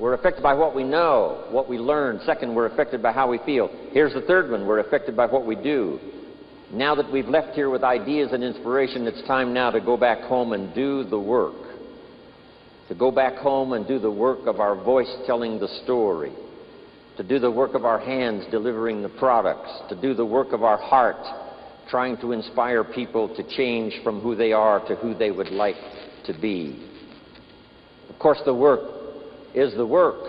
We're affected by what we know, what we learn. Second, we're affected by how we feel. Here's the third one. We're affected by what we do. Now that we've left here with ideas and inspiration, it's time now to go back home and do the work. To go back home and do the work of our voice telling the story. To do the work of our hands delivering the products. To do the work of our heart trying to inspire people to change from who they are to who they would like to be. Of course, the work is the work.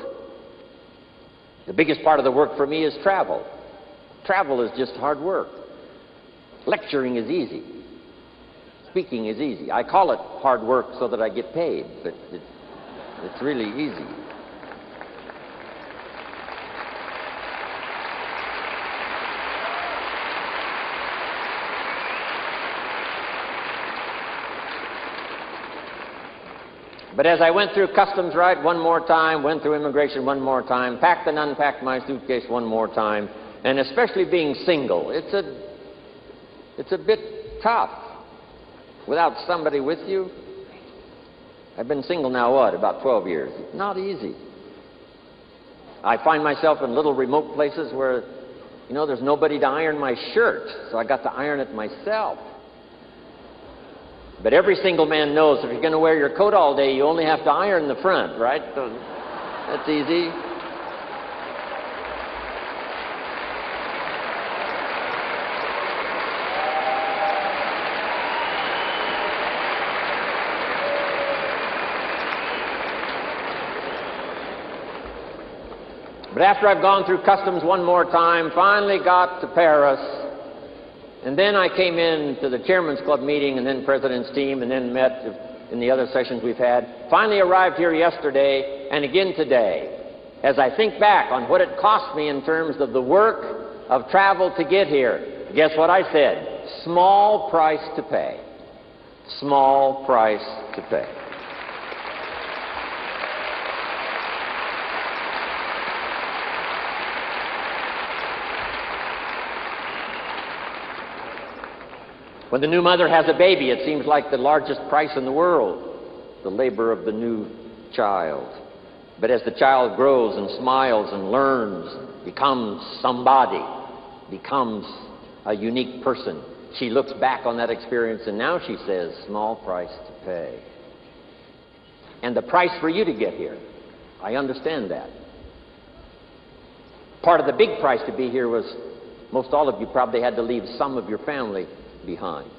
The biggest part of the work for me is travel. Travel is just hard work. Lecturing is easy. Speaking is easy. I call it hard work so that I get paid, but it's really easy. But as I went through customs right one more time, went through immigration one more time, packed and unpacked my suitcase one more time, and especially being single, it's a bit tough without somebody with you. I've been single now, about 12 years. It's not easy. I find myself in little remote places where, there's nobody to iron my shirt, so I got to iron it myself. But every single man knows if you're going to wear your coat all day, you only have to iron the front, right? So that's easy. But after I've gone through customs one more time, finally got to Paris, and then I came in to the Chairman's Club meeting and then President's team and then met in the other sessions we've had. Finally arrived here yesterday and again today. As I think back on what it cost me in terms of the work of travel to get here, guess what I said? Small price to pay. Small price to pay. When the new mother has a baby, it seems like the largest price in the world, the labor of the new child. But as the child grows and smiles and learns, becomes somebody, becomes a unique person, she looks back on that experience and now she says, small price to pay. And the price for you to get here, I understand that. Part of the big price to be here was most all of you probably had to leave some of your family behind.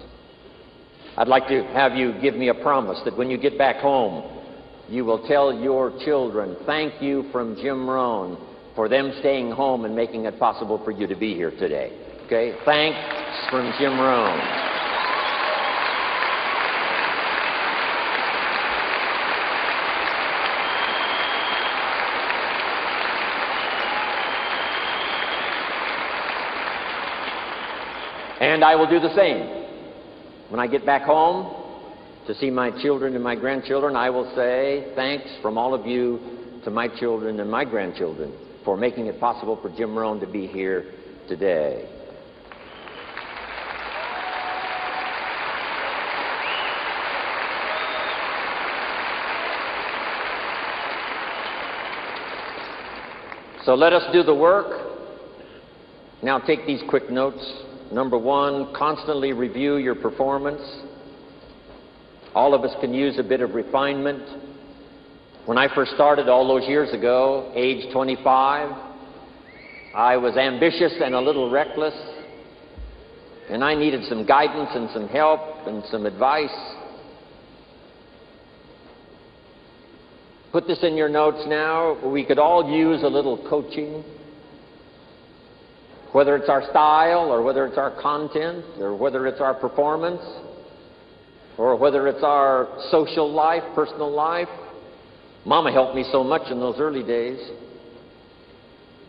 I'd like to have you give me a promise that when you get back home, you will tell your children, thank you from Jim Rohn for them staying home and making it possible for you to be here today. Okay? Thanks from Jim Rohn. And I will do the same. When I get back home to see my children and my grandchildren, I will say thanks from all of you to my children and my grandchildren for making it possible for Jim Rohn to be here today. So let us do the work. Now take these quick notes. Number one, constantly review your performance. All of us can use a bit of refinement. When I first started all those years ago, age 25, I was ambitious and a little reckless, and I needed some guidance and some help and some advice. Put this in your notes now. We could all use a little coaching. Whether it's our style, or whether it's our content, or whether it's our performance, or whether it's our social life, personal life. Mama helped me so much in those early days.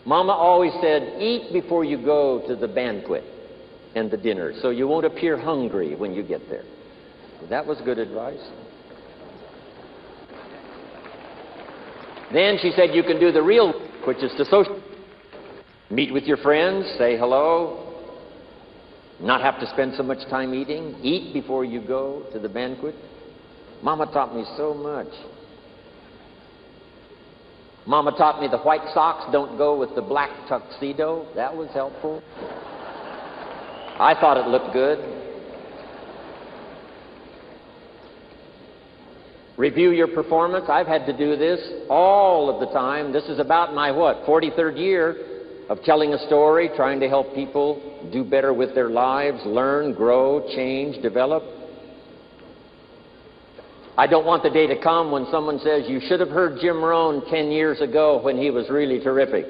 Mama always said, eat before you go to the banquet and the dinner, so you won't appear hungry when you get there. That was good advice. Then she said you can do the real work, which is to social. Meet with your friends, say hello, not have to spend so much time eating, eat before you go to the banquet. Mama taught me so much. Mama taught me the white socks don't go with the black tuxedo. That was helpful. I thought it looked good. Review your performance. I've had to do this all of the time. This is about my, 43rd year of telling a story, trying to help people do better with their lives, learn, grow, change, develop. I don't want the day to come when someone says, you should have heard Jim Rohn 10 years ago when he was really terrific.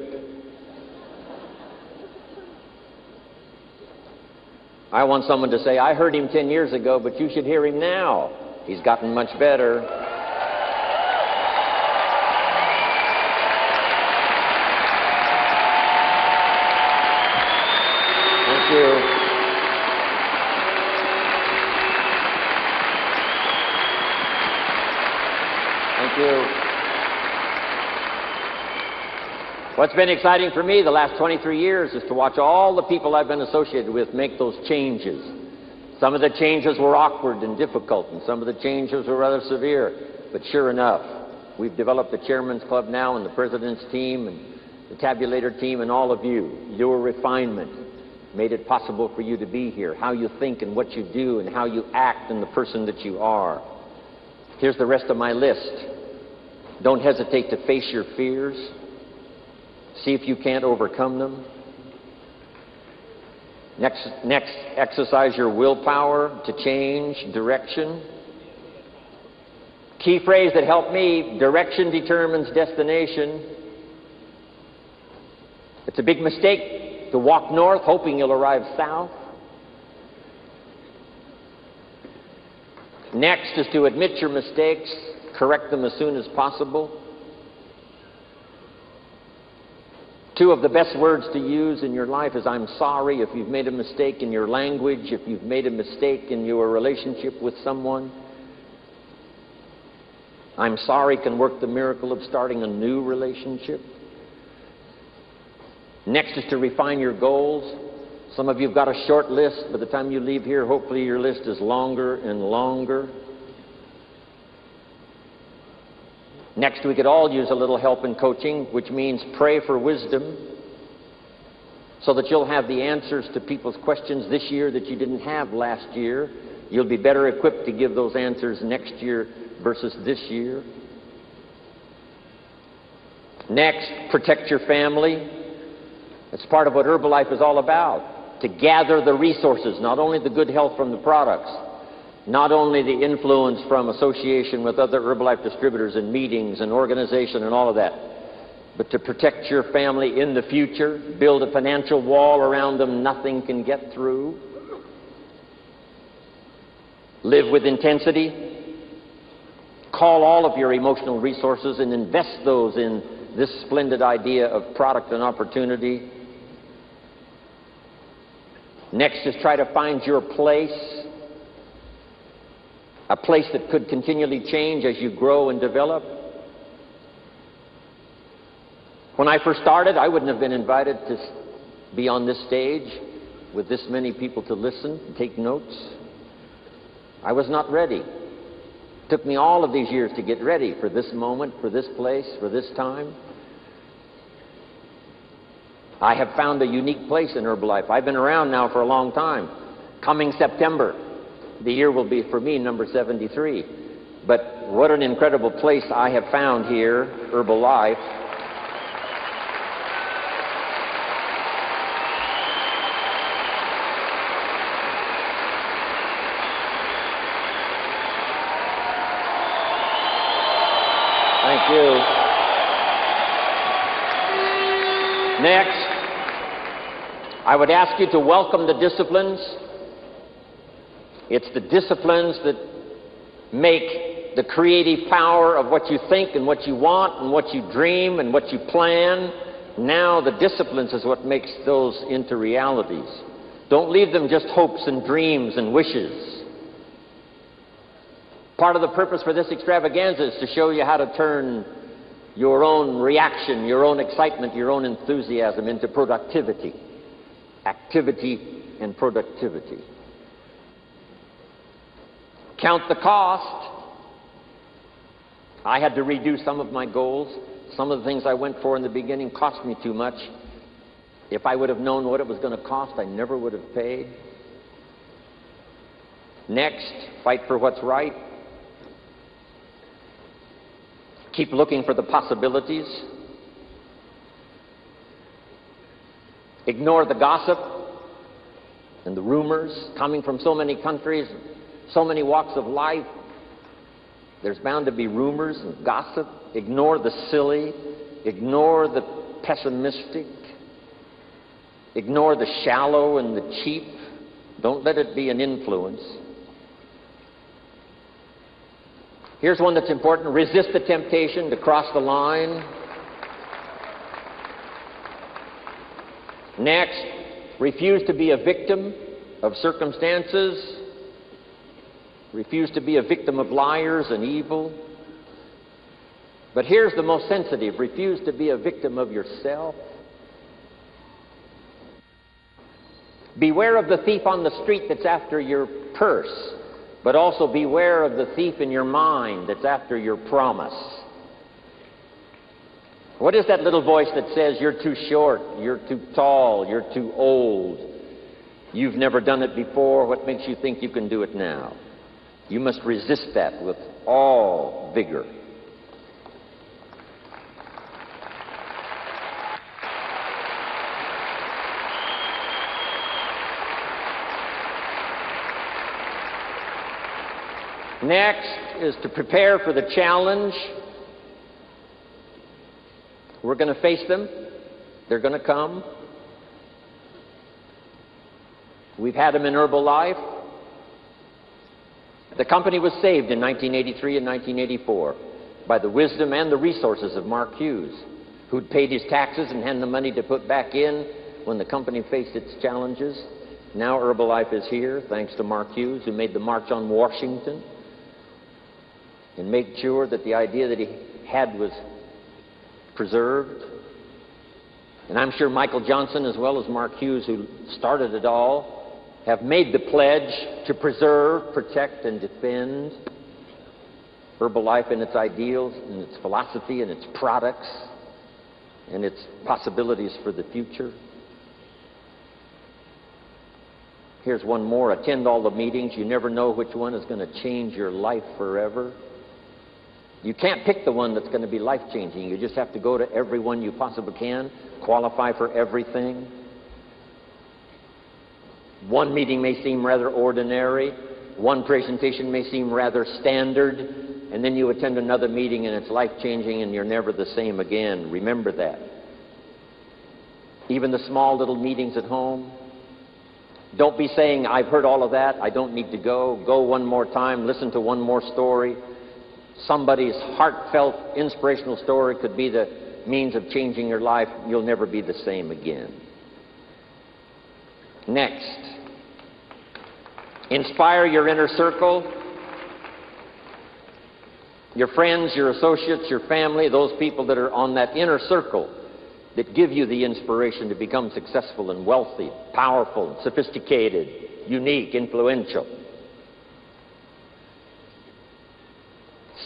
I want someone to say, I heard him 10 years ago, but you should hear him now. He's gotten much better. Thank you. Thank you. What's been exciting for me the last 23 years is to watch all the people I've been associated with make those changes. Some of the changes were awkward and difficult, and some of the changes were rather severe. But sure enough, we've developed the Chairman's Club now and the President's team and the Tabulator team and all of you. Your refinement made it possible for you to be here. How you think and what you do and how you act and the person that you are. Here's the rest of my list. Don't hesitate to face your fears. See if you can't overcome them. Next, exercise your willpower to change direction. Key phrase that helped me, direction determines destination. It's a big mistake to walk north hoping you'll arrive south. Next is to admit your mistakes, correct them as soon as possible. Two of the best words to use in your life is I'm sorry if you've made a mistake in your language, if you've made a mistake in your relationship with someone. I'm sorry can work the miracle of starting a new relationship. Next is to refine your goals. Some of you have got a short list. By the time you leave here, hopefully your list is longer and longer. Next, we could all use a little help in coaching, which means pray for wisdom so that you'll have the answers to people's questions this year that you didn't have last year. You'll be better equipped to give those answers next year versus this year. Next, protect your family. It's part of what Herbalife is all about, to gather the resources, not only the good health from the products, not only the influence from association with other Herbalife distributors and meetings and organization and all of that, but to protect your family in the future, build a financial wall around them nothing can get through. Live with intensity. Call all of your emotional resources and invest those in this splendid idea of product and opportunity. Next is try to find your place. A place that could continually change as you grow and develop. When I first started, I wouldn't have been invited to be on this stage with this many people to listen and take notes. I was not ready. It took me all of these years to get ready for this moment, for this place, for this time. I have found a unique place in Herbalife. I've been around now for a long time. Coming September, the year will be, for me, number 73. But what an incredible place I have found here, Herbalife. Thank you. Next, I would ask you to welcome the disciplines. It's the disciplines that make the creative power of what you think and what you want and what you dream and what you plan. Now the disciplines is what makes those into realities. Don't leave them just hopes and dreams and wishes. Part of the purpose for this extravaganza is to show you how to turn your own reaction, your own excitement, your own enthusiasm into productivity. Activity and productivity. Count the cost. I had to redo some of my goals. Some of the things I went for in the beginning cost me too much. If I would have known what it was going to cost, I never would have paid. Next, fight for what's right. Keep looking for the possibilities. Ignore the gossip and the rumors coming from so many countries, so many walks of life. There's bound to be rumors and gossip. Ignore the silly. Ignore the pessimistic. Ignore the shallow and the cheap. Don't let it be an influence. Here's one that's important. Resist the temptation to cross the line. Next, refuse to be a victim of circumstances. Refuse to be a victim of liars and evil. But here's the most sensitive. Refuse to be a victim of yourself. Beware of the thief on the street that's after your purse, but also beware of the thief in your mind that's after your promise. What is that little voice that says you're too short, you're too tall, you're too old, you've never done it before, what makes you think you can do it now? You must resist that with all vigor. Next is to prepare for the challenge. We're going to face them. They're going to come. We've had them in Herbalife. The company was saved in 1983 and 1984 by the wisdom and the resources of Mark Hughes, who'd paid his taxes and had the money to put back in when the company faced its challenges. Now Herbalife is here, thanks to Mark Hughes, who made the March on Washington and made sure that the idea that he had was preserved. And I'm sure Michael Johnson, as well as Mark Hughes, who started it all, have made the pledge to preserve, protect, and defend Herbalife and its ideals, and its philosophy, and its products, and its possibilities for the future. Here's one more. Attend all the meetings. You never know which one is going to change your life forever. You can't pick the one that's going to be life-changing. You just have to go to every one you possibly can, qualify for everything. One meeting may seem rather ordinary. One presentation may seem rather standard. And then you attend another meeting and it's life-changing and you're never the same again. Remember that. Even the small little meetings at home. Don't be saying, I've heard all of that, I don't need to go. Go one more time, listen to one more story. Somebody's heartfelt, inspirational story could be the means of changing your life. You'll never be the same again. Next, inspire your inner circle. Your friends, your associates, your family, those people that are on that inner circle that give you the inspiration to become successful and wealthy, powerful, sophisticated, unique, influential.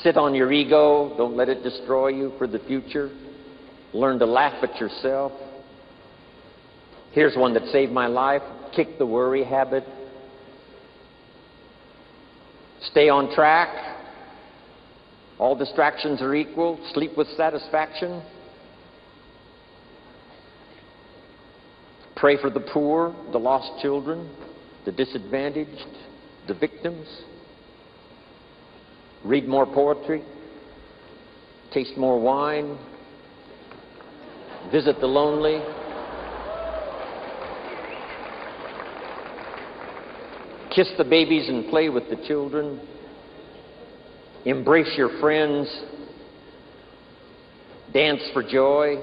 Sit on your ego. Don't let it destroy you for the future. Learn to laugh at yourself. Here's one that saved my life. Kick the worry habit. Stay on track. All distractions are equal. Sleep with satisfaction. Pray for the poor, the lost children, the disadvantaged, the victims. Read more poetry. Taste more wine. Visit the lonely. Kiss the babies and play with the children. Embrace your friends. Dance for joy.